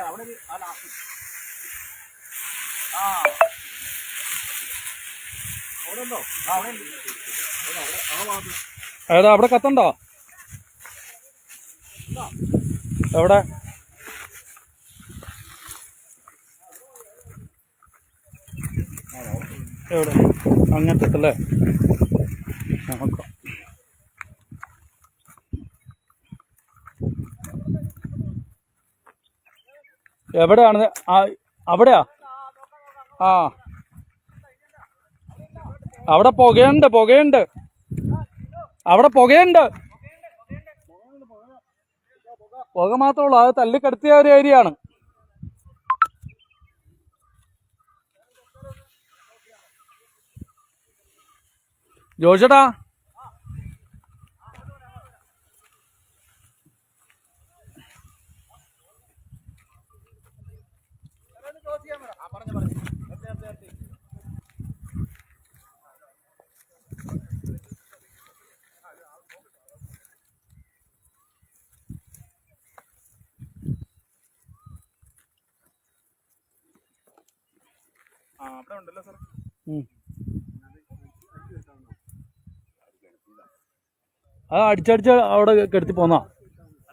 അവിടെ ഒരു ആ അവിടെ ഉണ്ടോ? ആ അവിടെ ഉണ്ട്. ഏതാ അവിടെ കത്തണ്ടോ? എവിടെ? എവിടെ? അങ്ങനത്തെ അല്ലേ? നോക്കാം. എവിടെയാണ്? അവിടെയാ? ആ അവിടെ പുകയുണ്ട്, പുകയുണ്ട്, അവിടെ പുകയുണ്ട്. പുക മാത്രമേ ഉള്ളൂ. അത് തല്ലിക്കെടുത്തിയ ഒരു ഏരിയ ആണ്. ജോഷേട്ടാ, അവിടെ ഉണ്ടല്ലോ സാർ. അത് അടിച്ചടിച്ച് അവിടെ കെടുത്തി പോന്നാ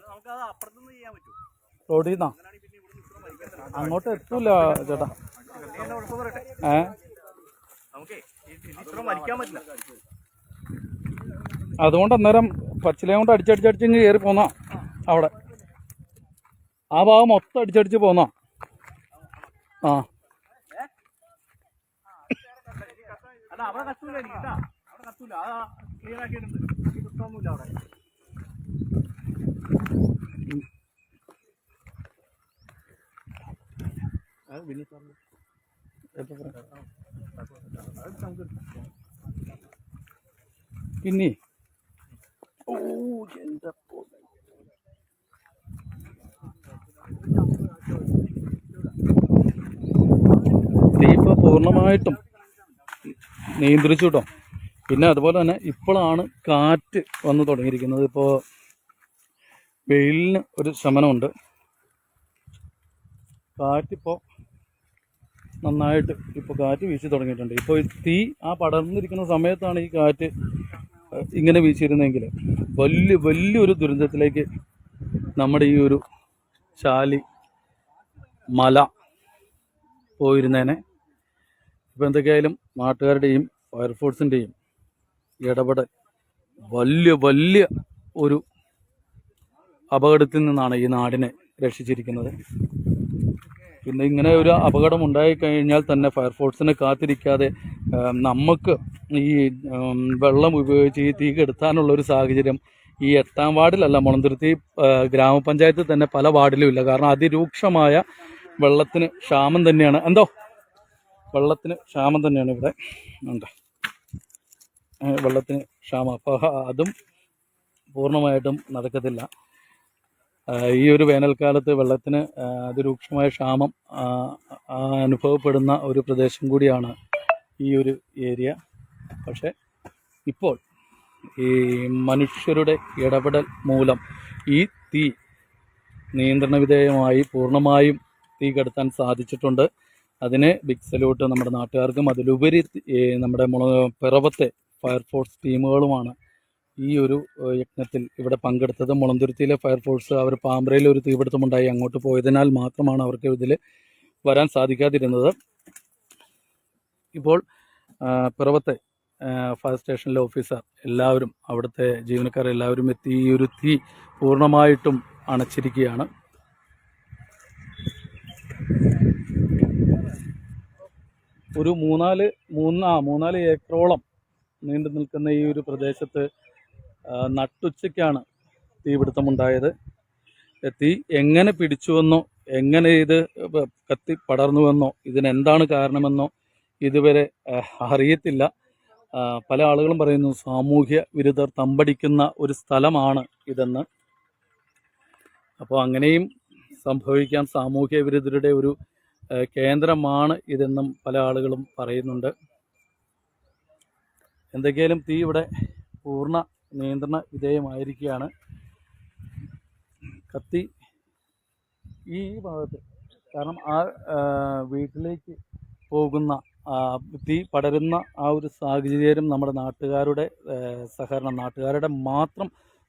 നമുക്കത് അപ്പുറത്തുനിന്ന് ചെയ്യാൻ പറ്റും. റോഡിൽ നിന്നാ അങ്ങോട്ട് എത്തൂല ചേട്ടാ. നമുക്ക് ഇത്ര വലിക്കാൻ പറ്റില്ല. അതുകൊണ്ട് അന്നേരം പച്ചിലയും കൊണ്ട് അടിച്ചടിച്ചടിച്ച് കയറി പോന്നാ അവിടെ. ആ ഭാഗം മൊത്തം അടിച്ചടിച്ച് പോന്നാ. ആ അല്ല അവിടെ കത്തൂല എനിക്ക് കേട്ടാ. അവിടെ കത്തൂല. അത് ക്ലിയർ ആക്കിയിട്ടുണ്ട്. ഈ കുത്തൊന്നുമില്ല അവിടെ. പിന്നെ ഓ എന്താ തീപ്പ പൂർണ്ണമായിട്ടും നിയന്ത്രിച്ചു കേട്ടോ. പിന്നെ അതുപോലെ തന്നെ ഇപ്പോഴാണ് കാറ്റ് വന്ന് തുടങ്ങിയിരിക്കുന്നത്. ഇപ്പോൾ വെയിലിന് ഒരു ശമനമുണ്ട്. കാറ്റിപ്പോൾ നന്നായിട്ട് ഇപ്പോൾ കാറ്റ് വീശി തുടങ്ങിയിട്ടുണ്ട്. ഇപ്പോൾ തീ ആ പടർന്നിരിക്കുന്ന സമയത്താണ് ഈ കാറ്റ് ഇങ്ങനെ വീശിയിരുന്നെങ്കിൽ വലിയൊരു ദുരന്തത്തിലേക്ക് നമ്മുടെ ഈ ഒരു ചാലി മല പോയിരുന്നേനെ. ഇപ്പോൾ എന്തൊക്കെയായാലും നാട്ടുകാരുടെയും ഫയർഫോഴ്സിൻ്റെയും ഇടപെടൽ വലിയ ഒരു അപകടത്തിൽ നിന്നാണ് ഈ നാടിനെ രക്ഷിച്ചിരിക്കുന്നത്. പിന്നെ ഇങ്ങനെ ഒരു അപകടം ഉണ്ടായിക്കഴിഞ്ഞാൽ തന്നെ ഫയർഫോഴ്സിനെ കാത്തിരിക്കാതെ നമുക്ക് ഈ വെള്ളം ഉപയോഗിച്ച് ഈ തീ കെടുത്താനുള്ളൊരു സാഹചര്യം ഈ 8ാം വാർഡിലല്ല, മുളന്തുരുത്തി ഗ്രാമപഞ്ചായത്തിൽ തന്നെ പല വാർഡിലും ഇല്ല. കാരണം അതിരൂക്ഷമായ വെള്ളത്തിന് ക്ഷാമം തന്നെയാണ്. എന്തോ വെള്ളത്തിന് ക്ഷാമം തന്നെയാണ് ഇവിടെ ഉണ്ട്. വെള്ളത്തിന് ക്ഷാമം. അപ്പോൾ അതും പൂർണ്ണമായിട്ടും നടക്കത്തില്ല. ഈ ഒരു വേനൽക്കാലത്ത് വെള്ളത്തിന് അതിരൂക്ഷമായ ക്ഷാമം അനുഭവപ്പെടുന്ന ഒരു പ്രദേശം കൂടിയാണ് ഈ ഒരു ഏരിയ. പക്ഷേ ഇപ്പോൾ ഈ മനുഷ്യരുടെ ഇടപെടൽ മൂലം ഈ തീ നിയന്ത്രണ വിധേയമായി പൂർണ്ണമായും തീ കെടുത്താൻ സാധിച്ചിട്ടുണ്ട്. അതിന് ബിഗ് സല്യൂട്ട് നമ്മുടെ നാട്ടുകാർക്കും അതിലുപരി നമ്മുടെ പിറവത്തെ ഫയർഫോഴ്സ് ടീമുകളുമാണ് ഈ ഒരു യജ്ഞത്തിൽ ഇവിടെ പങ്കെടുത്തത്. മുളന്തുരുത്തിയിലെ ഫയർഫോഴ്സ് അവർ പാമ്പ്രയിൽ ഒരു തീപിടുത്തമുണ്ടായി അങ്ങോട്ട് പോയതിനാൽ മാത്രമാണ് അവർക്ക് ഇതിൽ വരാൻ സാധിക്കാതിരുന്നത്. ഇപ്പോൾ പിറവത്തെ ഫയർ സ്റ്റേഷനിലെ ഓഫീസർ എല്ലാവരും അവിടുത്തെ ജീവനക്കാരെല്ലാവരും എത്തി ഈ ഒരു തീ പൂർണ്ണമായിട്ടും അണച്ചിരിക്കുകയാണ്. ഒരു മൂന്നാല് ഏക്കറോളം നീണ്ടു നിൽക്കുന്ന ഈ ഒരു പ്രദേശത്ത് നട്ടുച്ചയ്ക്കാണ് തീപിടുത്തമുണ്ടായത്. തീ എങ്ങനെ പിടിച്ചുവെന്നോ എങ്ങനെ ഇത് കത്തി പടർന്നുവെന്നോ ഇതിനെന്താണ് കാരണമെന്നോ ഇതുവരെ അറിയത്തില്ല. പല ആളുകളും പറയുന്നു സാമൂഹ്യ വിരുദ്ധർ തമ്പടിക്കുന്ന ഒരു സ്ഥലമാണ് ഇതെന്ന്. അപ്പോൾ അങ്ങനെയും സംഭവിക്കാം. സാമൂഹ്യ വിരുദ്ധരുടെ ഒരു കേന്ദ്രമാണ് ഇതെന്നും പല ആളുകളും പറയുന്നുണ്ട്. എന്തൊക്കെയാലും തീ ഇവിടെ പൂർണ്ണ നിയന്ത്രണ വിധേയമായിരിക്കുകയാണ്. കത്തി ഈ ഭാഗത്ത് കാരണം ആ വീട്ടിലേക്ക് പോകുന്ന തീ പടരുന്ന ആ ഒരു സാഹചര്യം നമ്മുടെ നാട്ടുകാരുടെ സഹകരണം, നാട്ടുകാരുടെ മാത്രം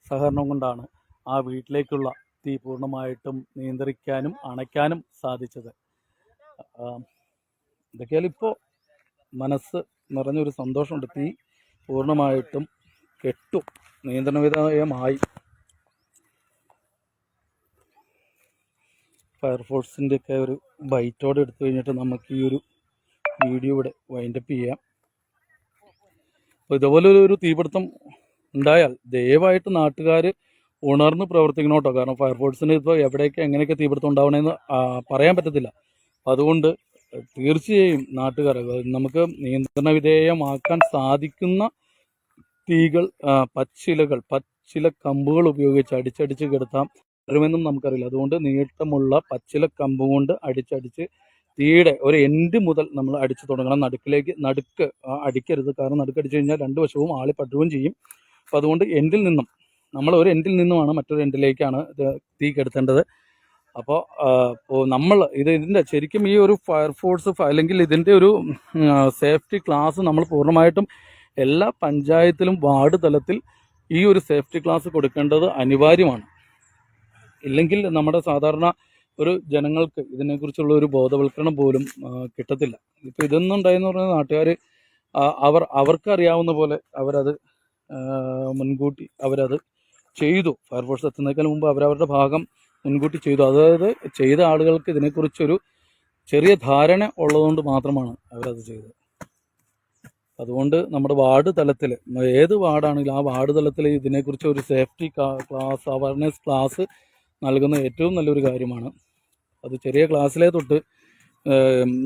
സഹകരണം കൊണ്ടാണ് ആ വീട്ടിലേക്കുള്ള തീ പൂർണ്ണമായിട്ടും നിയന്ത്രിക്കാനും അണയ്ക്കാനും സാധിച്ചത്. ഇതൊക്കെയാലും ഇപ്പോൾ മനസ്സ് നിറഞ്ഞൊരു സന്തോഷമുണ്ട്. തീ പൂർണ്ണമായിട്ടും നിയന്ത്രണ വിധേയമായി. ഫയർഫോഴ്സിൻ്റെയൊക്കെ ഒരു ബൈറ്റോടെ എടുത്തു കഴിഞ്ഞിട്ട് നമുക്ക് ഈ ഒരു വീഡിയോ ഇവിടെ വൈൻഡപ്പ് ചെയ്യാം. അപ്പോൾ ഇതുപോലെ ഒരു തീപിടുത്തം ഉണ്ടായാൽ ദയവായിട്ട് നാട്ടുകാർ ഉണർന്ന് പ്രവർത്തിക്കണം കേട്ടോ. കാരണം ഫയർഫോഴ്സിന് ഇപ്പോൾ എവിടെയൊക്കെ എങ്ങനെയൊക്കെ തീപിടുത്തം ഉണ്ടാവണമെന്ന് പറയാൻ പറ്റത്തില്ല. അതുകൊണ്ട് തീർച്ചയായും നാട്ടുകാർ നമുക്ക് നിയന്ത്രണ വിധേയമാക്കാൻ സാധിക്കുന്ന തീകൾ പച്ചില കമ്പുകൾ ഉപയോഗിച്ച് അടിച്ചടിച്ച് കെടുത്താം. വരുമെന്നും നമുക്കറിയില്ല. അതുകൊണ്ട് നീട്ടമുള്ള പച്ചില കമ്പ് കൊണ്ട് അടിച്ചടിച്ച് തീയുടെ ഒരു എൻഡ് മുതൽ നമ്മൾ അടിച്ചു തുടങ്ങണം. നടുക്ക് അടിക്കരുത്. കാരണം നടുക്കടിച്ചു കഴിഞ്ഞാൽ രണ്ട് വശവും ആളിപ്പറ്റുകയും ചെയ്യും. അപ്പോൾ അതുകൊണ്ട് നമ്മൾ ഒരു എൻഡിൽ നിന്നുമാണ് മറ്റൊരു എൻഡിലേക്കാണ് തീ കെടുത്തേണ്ടത്. അപ്പോൾ നമ്മൾ ഇതിൻ്റെ ശരിക്കും ഈ ഒരു ഫയർഫോഴ്സ് അല്ലെങ്കിൽ ഇതിൻ്റെ ഒരു സേഫ്റ്റി ക്ലാസ് നമ്മൾ പൂർണ്ണമായിട്ടും എല്ലാ പഞ്ചായത്തിലും വാർഡ് തലത്തിൽ ഈ ഒരു സേഫ്റ്റി ക്ലാസ് കൊടുക്കേണ്ടത് അനിവാര്യമാണ്. ഇല്ലെങ്കിൽ നമ്മുടെ സാധാരണ ഒരു ജനങ്ങൾക്ക് ഇതിനെക്കുറിച്ചുള്ള ഒരു ബോധവൽക്കരണം പോലും കിട്ടത്തില്ല. ഇപ്പോൾ ഇതൊന്നും ഉണ്ടായെന്ന് പറഞ്ഞാൽ നാട്ടുകാർ അവർക്കറിയാവുന്ന പോലെ അവരത് മുൻകൂട്ടി അവരത് ചെയ്തു. ഫയർഫോഴ്സ് എത്തുന്നതിനേക്കാൾ മുമ്പ് അവരവരുടെ ഭാഗം മുൻകൂട്ടി ചെയ്തു. അതായത് ചെയ്ത ആളുകൾക്ക് ഇതിനെക്കുറിച്ചൊരു ചെറിയ ധാരണ ഉള്ളതുകൊണ്ട് മാത്രമാണ് അവരത് ചെയ്തത്. അതുകൊണ്ട് നമ്മുടെ വാർഡ് തലത്തിൽ ഏത് വാർഡാണെങ്കിലും ആ വാർഡ് തലത്തിൽ ഇതിനെക്കുറിച്ച് ഒരു സേഫ്റ്റി ക്ലാസ് അവയർനെസ് ക്ലാസ് നൽകുന്ന ഏറ്റവും നല്ലൊരു കാര്യമാണ്. അത് ചെറിയ ക്ലാസ്സിലെ തൊട്ട്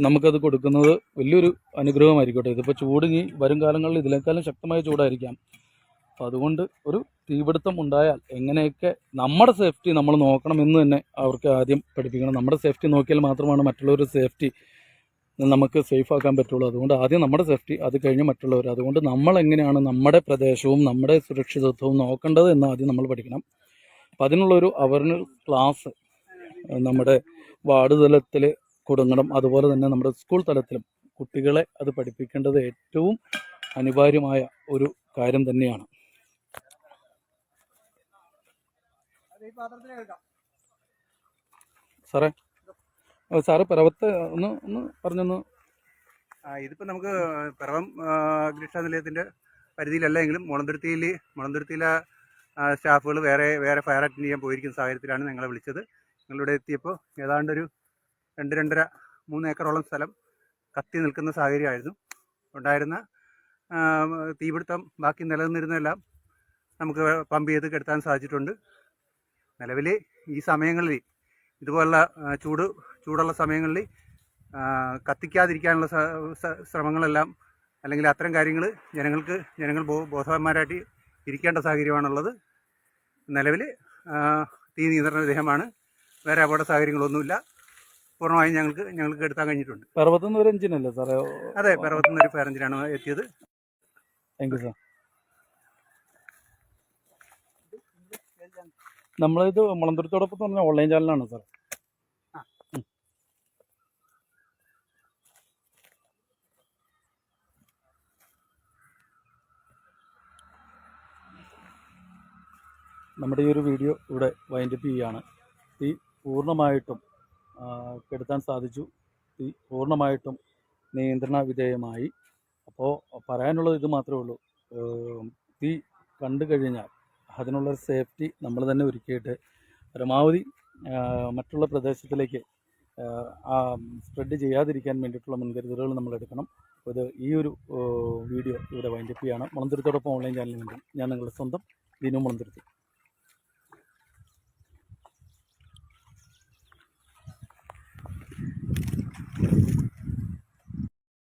നമുക്കത് കൊടുക്കുന്നത് വലിയൊരു അനുഗ്രഹമായിരിക്കട്ടെ. ഇതിപ്പോൾ ചൂട് ഇനി വരും കാലങ്ങളിൽ ഇതിനേക്കാളും ശക്തമായ ചൂടായിരിക്കാം. അപ്പോൾ അതുകൊണ്ട് ഒരു തീപിടുത്തം ഉണ്ടായാൽ എങ്ങനെയൊക്കെ നമ്മുടെ സേഫ്റ്റി നമ്മൾ നോക്കണമെന്ന് തന്നെ അവർക്ക് ആദ്യം പഠിപ്പിക്കണം. നമ്മുടെ സേഫ്റ്റി നോക്കിയാൽ മാത്രമാണ് മറ്റുള്ളവരുടെ സേഫ്റ്റി നമുക്ക് സേഫ് ആക്കാൻ പറ്റുള്ളൂ. അതുകൊണ്ട് ആദ്യം നമ്മുടെ സേഫ്റ്റി, അത് കഴിഞ്ഞ് മറ്റുള്ളവർ. അതുകൊണ്ട് നമ്മൾ എങ്ങനെയാണ് നമ്മുടെ പ്രദേശവും നമ്മുടെ സുരക്ഷിതത്വവും നോക്കേണ്ടത് എന്ന് ആദ്യം നമ്മൾ പഠിക്കണം. അപ്പം അതിനുള്ളൊരു അവയർനെസ് ക്ലാസ് നമ്മുടെ വാർഡ് തലത്തിൽ കൊടുക്കണം. അതുപോലെ തന്നെ നമ്മുടെ സ്കൂൾ തലത്തിലും കുട്ടികളെ അത് പഠിപ്പിക്കേണ്ടത് ഏറ്റവും അനിവാര്യമായ ഒരു കാര്യം തന്നെയാണ്. സാറ് പിറവത്തെ ഒന്ന് പറഞ്ഞൊന്ന്. ഇതിപ്പോൾ നമുക്ക് പിറവം അഗ്നിരക്ഷാ നിലയത്തിൻ്റെ പരിധിയിലല്ലെങ്കിലും മുളന്തുരുത്തിയിലെ സ്റ്റാഫുകൾ വേറെ ഫയർ അറ്റൻഡ് ചെയ്യാൻ പോയിരിക്കുന്ന സാഹചര്യത്തിലാണ് ഞങ്ങളെ വിളിച്ചത്. ഞങ്ങളിവിടെ എത്തിയപ്പോൾ ഏതാണ്ടൊരു 2-3 ഏക്കറോളം സ്ഥലം കത്തി നിൽക്കുന്ന സാഹചര്യമായിരുന്നു ഉണ്ടായിരുന്ന. തീപിടുത്തം ബാക്കി നിലനിന്നിരുന്നെല്ലാം നമുക്ക് പമ്പ് ചെയ്ത് കെടുത്താൻ സാധിച്ചിട്ടുണ്ട്. നിലവിൽ ഈ സമയങ്ങളിൽ ഇതുപോലുള്ള ചൂടുള്ള സമയങ്ങളിൽ കത്തിക്കാതിരിക്കാനുള്ള ശ്രമങ്ങളെല്ലാം അല്ലെങ്കിൽ അത്തരം കാര്യങ്ങൾ ജനങ്ങൾ ബോധവാന്മാരായിട്ട് ഇരിക്കേണ്ട സാഹചര്യമാണുള്ളത്. നിലവിൽ തീ നിയന്ത്രണ വിധേയമാണ്. വേറെ അപകട സാഹചര്യങ്ങളൊന്നുമില്ല. പൂർണ്ണമായും ഞങ്ങൾക്ക് എടുത്താൻ കഴിഞ്ഞിട്ടുണ്ട്. പിറവത്തുനിന്ന് ഒരു എഞ്ചിനല്ലേ സാറേ? അതെ, പിറവത്തുനിന്ന് ഒരു ഫയർ എഞ്ചിനാണ് എത്തിയത്. Thank you sir. നമ്മളിത് മുളന്തുരുത്തോടൊപ്പം തന്നെ ഓൺലൈൻ ചാനലാണ് സാർ. നമ്മുടെ ഈ ഒരു വീഡിയോ ഇവിടെ വൈൻഡപ്പ് ചെയ്യുകയാണ്. തീ പൂർണ്ണമായിട്ടും കെടുത്താൻ സാധിച്ചു. തീ പൂർണ്ണമായിട്ടും നിയന്ത്രണ വിധേയമായി. അപ്പോൾ പറയാനുള്ളത് ഇത് മാത്രമേ ഉള്ളൂ. തീ കണ്ടു കഴിഞ്ഞാൽ അതിനുള്ളൊരു സേഫ്റ്റി നമ്മൾ തന്നെ ഒരുക്കിയിട്ട് പരമാവധി മറ്റുള്ള പ്രദേശത്തിലേക്ക് സ്പ്രെഡ് ചെയ്യാതിരിക്കാൻ വേണ്ടിയിട്ടുള്ള മുൻകരുതലുകൾ നമ്മൾ എടുക്കണം. അപ്പോൾ ഈ ഒരു വീഡിയോ ഇവിടെ വൈൻഡപ്പ് ചെയ്യുകയാണ്. മുളന്തുരുത്തോടൊപ്പം ഓൺലൈൻ ചാനലിന് വേണ്ടി ഞാൻ നിങ്ങളുടെ സ്വന്തം ദിനു മുളന്തുരുത്തി.